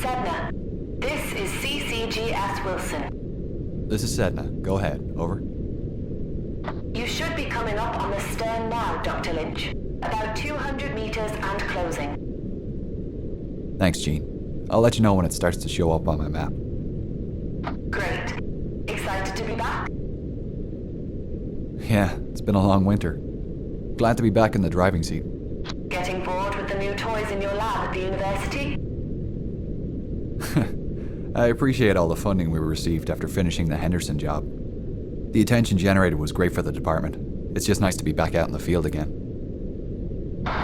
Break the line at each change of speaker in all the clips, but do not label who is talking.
Sedna. This is CCGS Wilson.
This is Sedna. Go ahead. Over.
You should be coming up on the stern now, Dr. Lynch. About 200 meters and closing.
Thanks, Gene. I'll let you know when it starts to show up on my map.
Great. Excited to be back?
Yeah, it's been a long winter. Glad to be back in the driving seat.
Getting bored with the new toys in your lab at the university?
I appreciate all the funding we received after finishing the Henderson job. The attention generated was great for the department. It's just nice to be back out in the field again.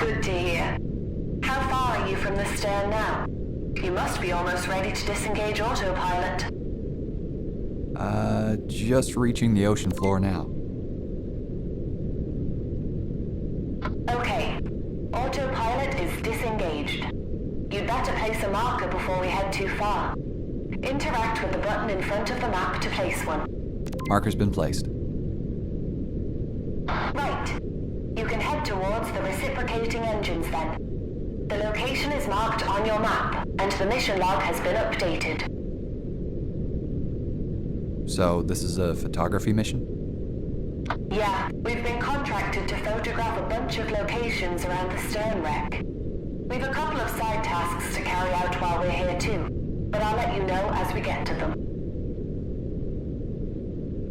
Good to hear. How far are you from the stern now? You must be almost ready to disengage autopilot.
Just reaching the ocean floor now.
Okay. Autopilot is disengaged. You'd better place a marker before we head too far. Interact with the button in front of the map to place one.
Marker's been placed.
Right. You can head towards the reciprocating engines then. The location is marked on your map, and the mission log has been updated.
So, this is a photography mission?
Yeah, we've been contracted to photograph a bunch of locations around the stern wreck. We've a couple of side tasks to carry out while we're here too, but I'll let you know as we get to them.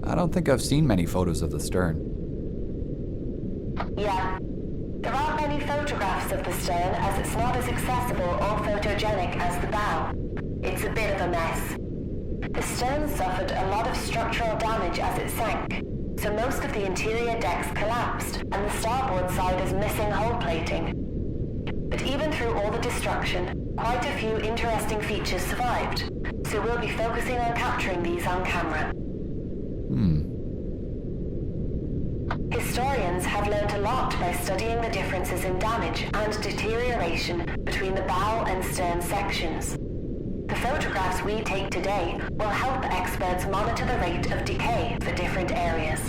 I don't think I've seen many photos of the stern.
Yeah. There aren't many photographs of the stern as it's not as accessible or photogenic as the bow. It's a bit of a mess. The stern suffered a lot of structural damage as it sank, so most of the interior decks collapsed and the starboard side is missing hull plating. But even through all the destruction, quite a few interesting features survived, so we'll be focusing on capturing these on camera. Historians have learned a lot by studying the differences in damage and deterioration between the bow and stern sections. The photographs we take today will help experts monitor the rate of decay for different areas.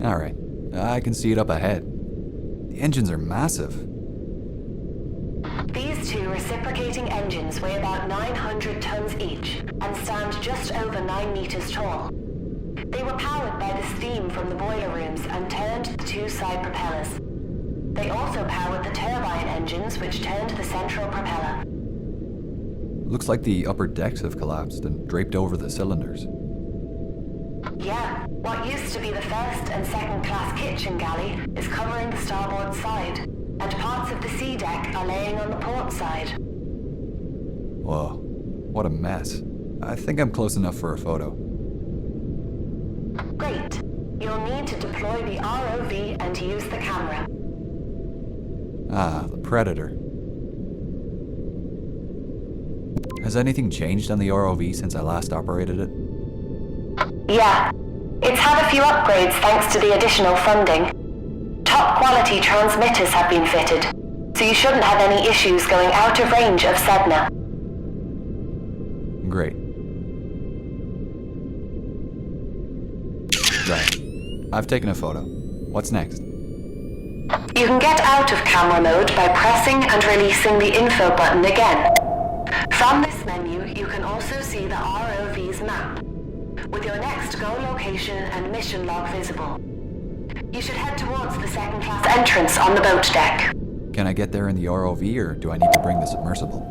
Alright, I can see it up ahead. The engines are massive.
These two reciprocating engines weigh about 900 tons each and stand just over 9 meters tall. They were powered by the steam from the boiler rooms and turned the two side propellers. They also powered the turbine engines which turned the central propeller.
Looks like the upper decks have collapsed and draped over the cylinders.
Yeah, what used to be the first and second class kitchen galley is covering the starboard side, and parts of the sea deck are laying on the port side.
Whoa, what a mess. I think I'm close enough for a photo.
Great. You'll need to deploy the ROV and use the camera.
Ah, the Predator. Has anything changed on the ROV since I last operated it?
Yeah. It's had a few upgrades thanks to the additional funding. Top quality transmitters have been fitted, so you shouldn't have any issues going out of range of Sedna.
Great. Right. I've taken a photo. What's next?
You can get out of camera mode by pressing and releasing the info button again. From this menu, you can also see the ROV's map, with your next goal location and mission log visible. You should head towards the second class entrance on the boat deck.
Can I get there in the ROV, or do I need to bring the submersible?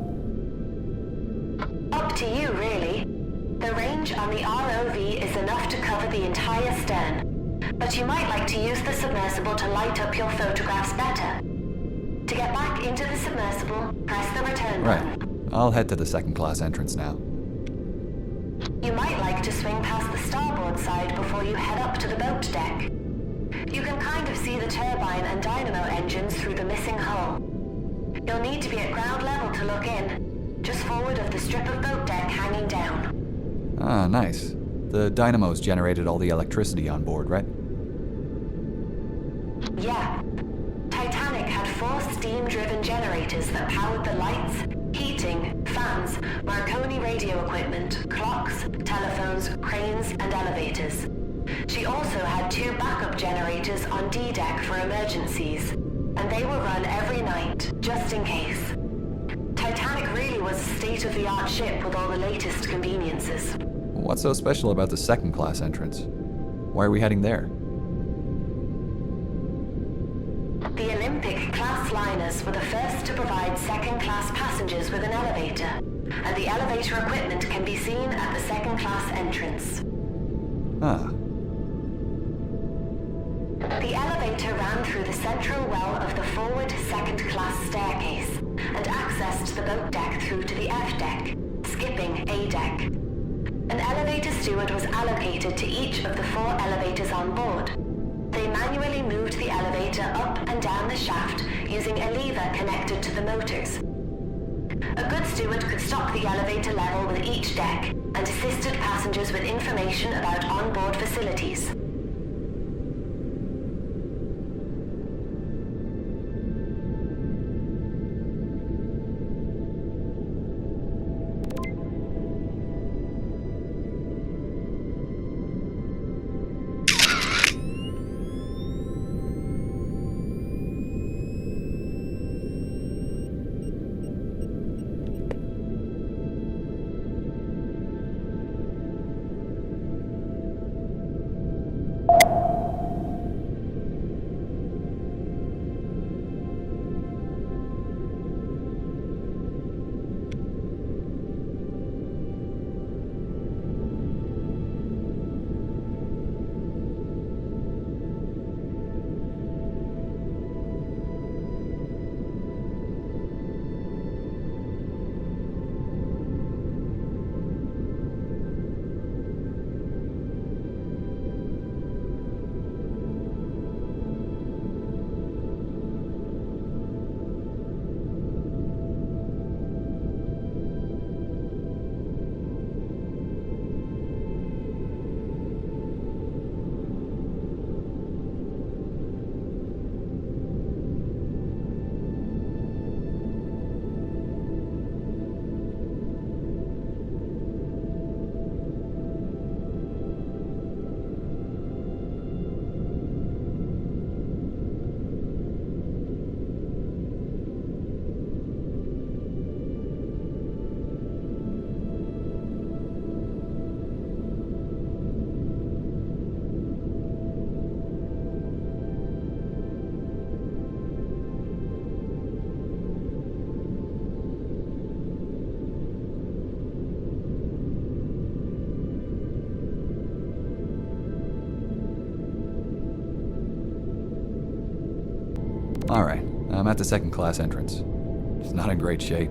Up to you, really. The range on the ROV is enough to cover the entire stern, but you might like to use the submersible to light up your photographs better. To get back into the submersible, press the return button.
Right. I'll head to the second class entrance now.
You might like to swing past the starboard side before you head up to the boat deck. You can kind of see the turbine and dynamo engines through the missing hull. You'll need to be at ground level to look in, just forward of the strip of boat deck hanging down.
Ah, nice. The dynamos generated all the electricity on board, right?
Yeah. Titanic had 4 steam-driven generators that powered the lights, heating, fans, Marconi radio equipment, clocks, telephones, cranes, and elevators. She also had 2 backup generators on D-deck for emergencies, and they were run every night, just in case. Titanic really was a state-of-the-art ship with all the latest conveniences.
What's so special about the second class entrance? Why are we heading there?
The Olympic-class liners were the first to provide second-class passengers with an elevator, and the elevator equipment can be seen at the second-class entrance.
Ah.
The elevator ran through the central well of the forward second-class staircase and accessed the boat deck through to the F deck, skipping A deck. An elevator steward was allocated to each of the 4 elevators on board. They manually moved the elevator up and down the shaft using a lever connected to the motors. A good steward could stop the elevator level with each deck and assisted passengers with information about onboard facilities.
Alright, I'm at the second class entrance. It's not in great shape.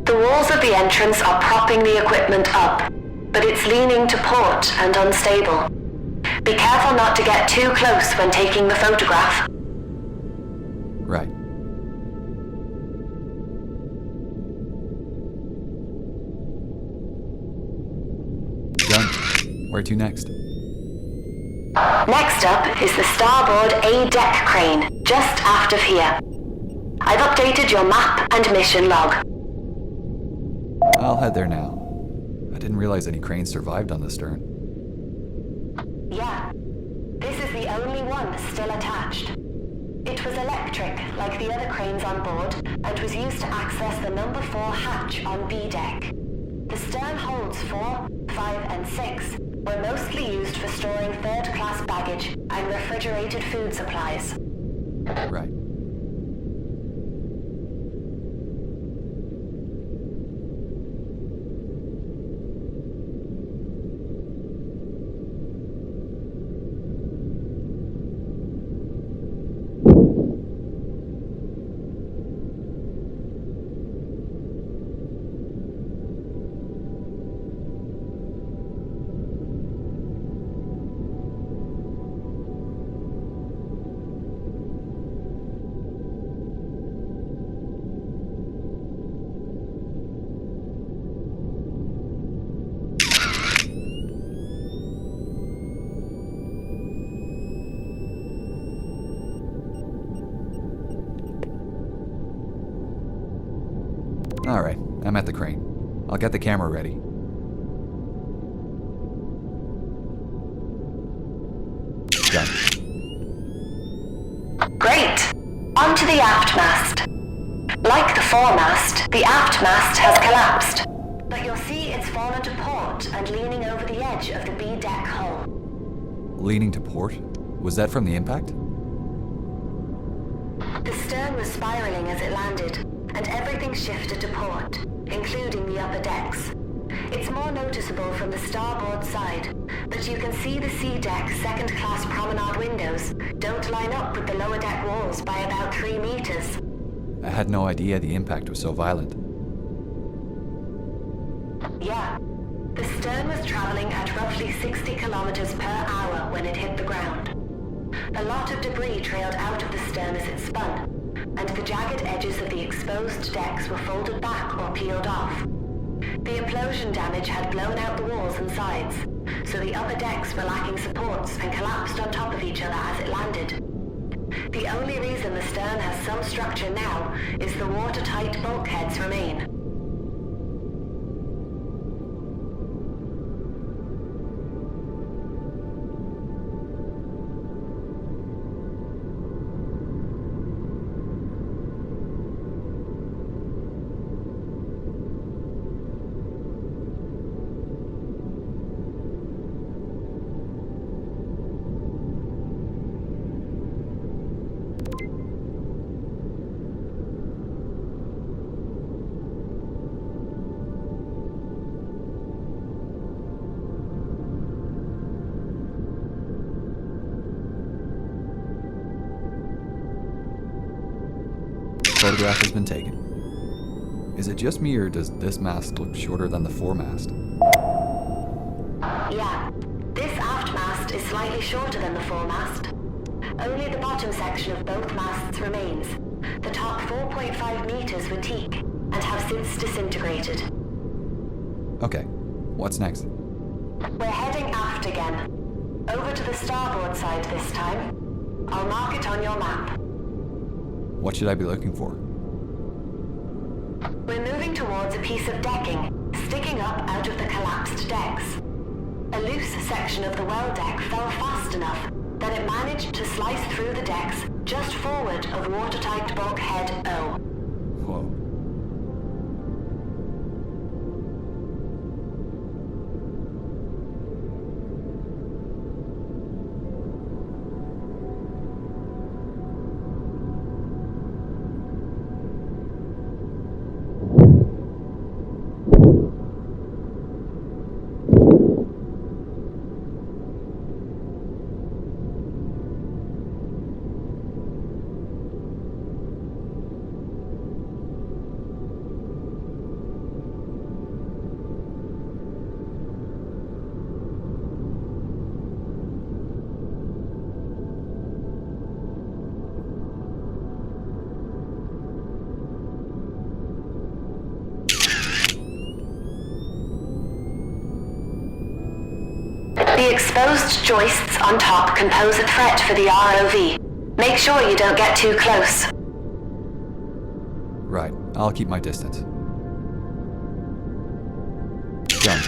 The walls of the entrance are propping the equipment up, but it's leaning to port and unstable. Be careful not to get too close when taking the photograph.
Right. Done. Where to next?
Next up is the starboard A-deck crane, just aft of here. I've updated your map and mission log.
I'll head there now. I didn't realize any cranes survived on the stern.
Yeah, this is the only one still attached. It was electric, like the other cranes on board, and was used to access the number 4 hatch on B deck. The stern holds 4, 5, and 6 were mostly used for storing third-class baggage and refrigerated food supplies.
Right. Alright, I'm at the crane. I'll get the camera ready. Done.
Great! Onto the aft mast. Like the foremast, the aft mast has collapsed. But you'll see it's fallen to port and leaning over the edge of the B-deck hull.
Leaning to port? Was that from the impact?
The stern was spiraling as it landed, and everything shifted to port, including the upper decks. It's more noticeable from the starboard side, but you can see the C-deck second-class promenade windows don't line up with the lower deck walls by about 3 meters.
I had no idea the impact was so violent.
Yeah. The stern was traveling at roughly 60 kilometers per hour when it hit the ground. A lot of debris trailed out of the stern as it spun, and the jagged edges of the exposed decks were folded back or peeled off. The implosion damage had blown out the walls and sides, so the upper decks were lacking supports and collapsed on top of each other as it landed. The only reason the stern has some structure now is the watertight bulkheads remain.
Photograph has been taken. Is it just me, or does this mast look shorter than the foremast?
Yeah. This aft mast is slightly shorter than the foremast. Only the bottom section of both masts remains. The top 4.5 meters were teak and have since disintegrated.
Okay, what's next?
We're heading aft again. Over to the starboard side this time. I'll mark it on your map.
What should I be looking for?
We're moving towards a piece of decking, sticking up out of the collapsed decks. A loose section of the well deck fell fast enough that it managed to slice through the decks just forward of watertight bulkhead O.
Whoa.
The exposed joists on top can pose a threat for the ROV. Make sure you don't get too close.
Right, I'll keep my distance. Done.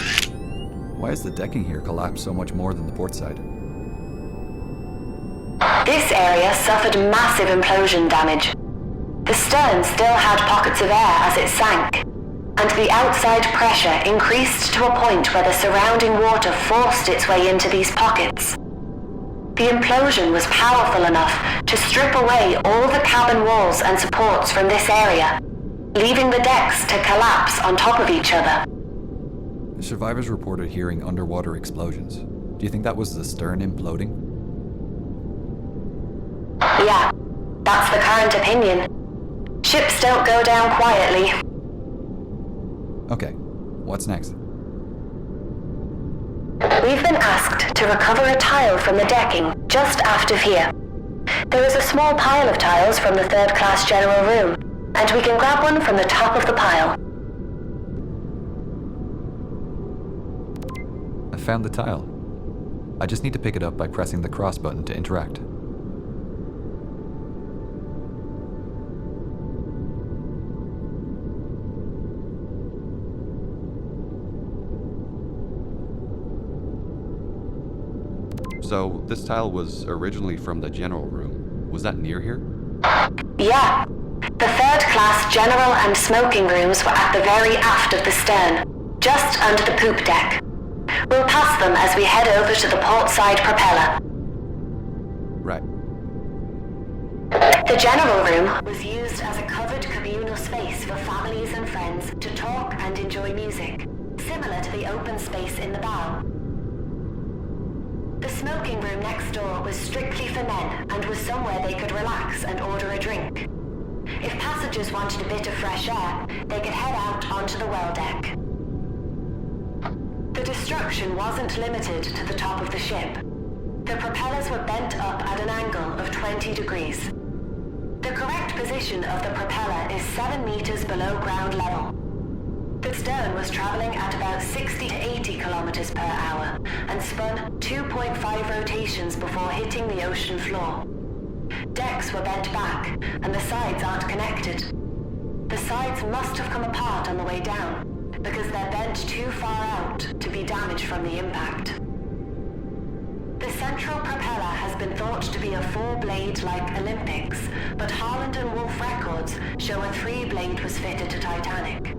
Why is the decking here collapsed so much more than the port side?
This area suffered massive implosion damage. The stern still had pockets of air as it sank, and the outside pressure increased to a point where the surrounding water forced its way into these pockets. The implosion was powerful enough to strip away all the cabin walls and supports from this area, leaving the decks to collapse on top of each other.
The survivors reported hearing underwater explosions. Do you think that was the stern imploding?
Yeah, that's the current opinion. Ships don't go down quietly.
Okay, what's next?
We've been asked to recover a tile from the decking just aft of here. There is a small pile of tiles from the third-class general room, and we can grab one from the top of the pile.
I found the tile. I just need to pick it up by pressing the cross button to interact.
So, this tile was originally from the general room. Was that near here?
Yeah. The third-class general and smoking rooms were at the very aft of the stern, just under the poop deck. We'll pass them as we head over to the port side propeller.
Right.
The general room was used as a covered communal space for families and friends to talk and enjoy music, similar to the open space in the bow. The smoking room next door was strictly for men and was somewhere they could relax and order a drink. If passengers wanted a bit of fresh air, they could head out onto the well deck. The destruction wasn't limited to the top of the ship. The propellers were bent up at an angle of 20 degrees. The correct position of the propeller is 7 meters below ground level. The stern was traveling at about 60 to 80 kilometers per hour and spun 2.5 rotations before hitting the ocean floor. Decks were bent back, and the sides aren't connected. The sides must have come apart on the way down, because they're bent too far out to be damaged from the impact. The central propeller has been thought to be a 4-blade like Olympics, but Harland and Wolff records show a 3-blade was fitted to Titanic.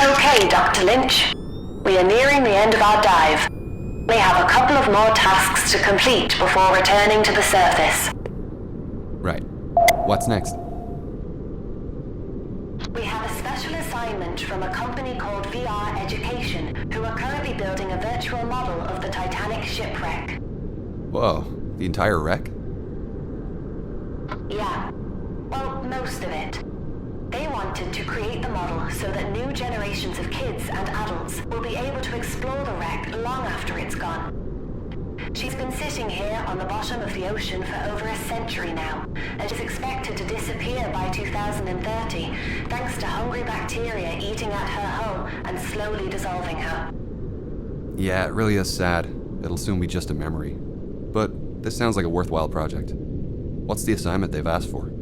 Okay, Dr. Lynch. We are nearing the end of our dive. We have a couple of more tasks to complete before returning to the surface.
Right. What's next?
We have a special assignment from a company called VR Education, who are currently building a virtual model of the Titanic shipwreck.
Whoa, the entire wreck?
Yeah. Well, most of it. They wanted to create the model so that new generations of kids and adults will be able to explore the wreck long after it's gone. She's been sitting here on the bottom of the ocean for over a century now, and is expected to disappear by 2030, thanks to hungry bacteria eating at her hull and slowly dissolving her.
Yeah, it really is sad. It'll soon be just a memory. But this sounds like a worthwhile project. What's the assignment they've asked for?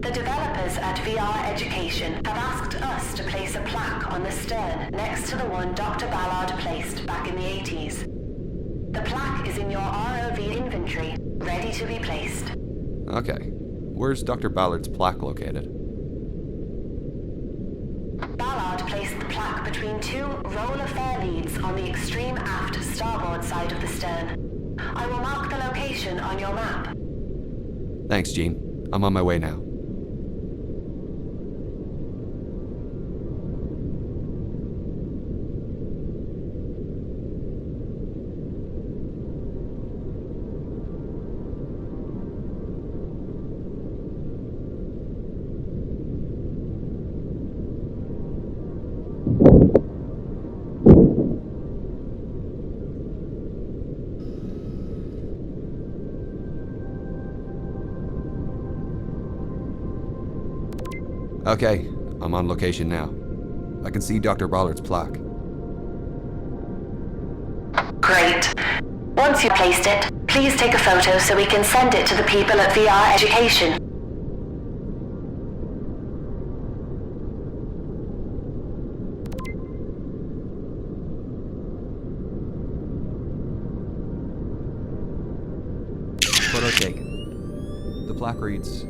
The developers at VR Education have asked us to place a plaque on the stern next to the one Dr. Ballard placed back in the 80s. The plaque is in your ROV inventory, ready to be placed.
Okay. Where's Dr. Ballard's plaque located?
Ballard placed the plaque between 2 roller fair leads on the extreme aft starboard side of the stern. I will mark the location on your map.
Thanks, Gene. I'm on my way now. Okay, I'm on location now. I can see Dr. Ballard's plaque.
Great. Once you've placed it, please take a photo so we can send it to the people at VR Education.
Photo taken. The plaque reads,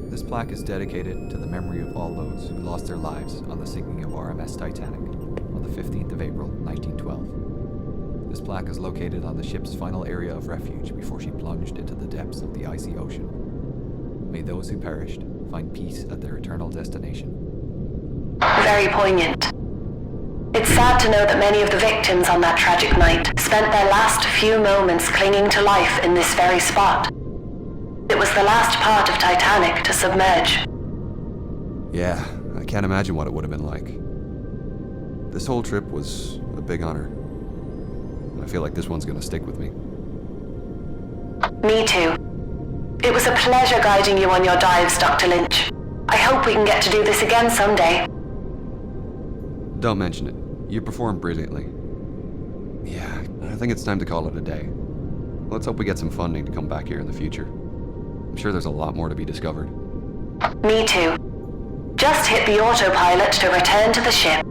"This plaque is dedicated to the memory of all those who lost their lives on the sinking of RMS Titanic on the 15th of April, 1912. This plaque is located on the ship's final area of refuge before she plunged into the depths of the icy ocean. May those who perished find peace at their eternal destination."
Very poignant. It's sad to know that many of the victims on that tragic night spent their last few moments clinging to life in this very spot. It was the last part of Titanic to submerge.
Yeah, I can't imagine what it would have been like. This whole trip was a big honor. And I feel like this one's gonna stick with me.
Me too. It was a pleasure guiding you on your dives, Dr. Lynch. I hope we can get to do this again someday.
Don't mention it. You performed brilliantly. Yeah, I think it's time to call it a day. Let's hope we get some funding to come back here in the future. I'm sure there's a lot more to be discovered.
Me too. Just hit the autopilot to return to the ship.